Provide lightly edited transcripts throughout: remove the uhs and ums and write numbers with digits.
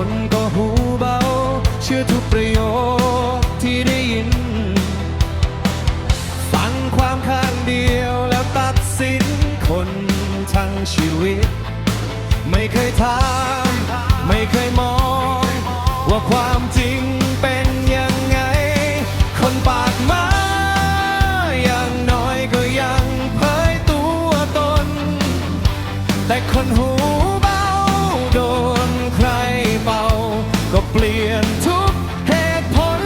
คนก็หูเบาเชื่อทุกประโยคที่ได้ยินฟังความข้างเดียวแล้วตัดสินคนทั้งชีวิตไม่เคยถามไม่เคยมองว่าความจริงเป็นยังไงคนปากมาอย่างน้อยก็ยังเผยตัวตนแต่คนหูเบาโดนใครเป่าก็เปลี่ยนทุกเหตุผล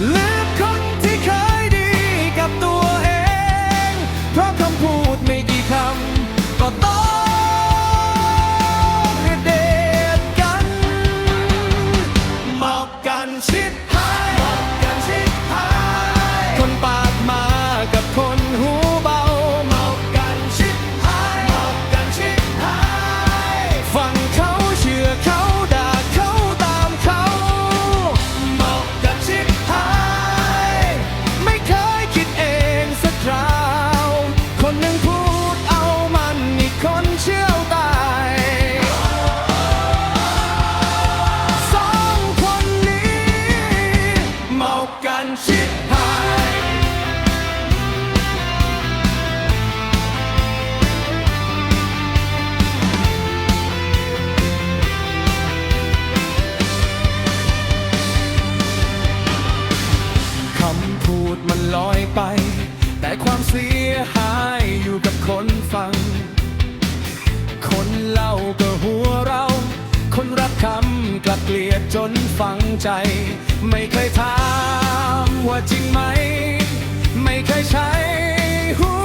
เลือกคนที่เคยดีกับตัวเองเพราะคำพูดไม่กี่คำก็ต้องเดทกันหมอกกันชิดหายหมอกกันชิดหายคนปากมากับคนหูเบาหมอกกันชิดหายหมอกกันชิดหายฟังเขาเชื่อเขาด่าเขาตามเขาหมอกกันชิดหายไม่เคยคิดเองสักคราวคนหนึ่งพูดเอามันอีกคนเชื่อตายสองคนนี้เมากันชิดหายคำพูดมันลอยไปแต่ความเสียหายอยู่กับคนฟังคนเล่าก็หัวเราคนรับคำกลับเกลียดจนฝังใจไม่เคยถามว่าจริงไหมไม่เคยใช้หัว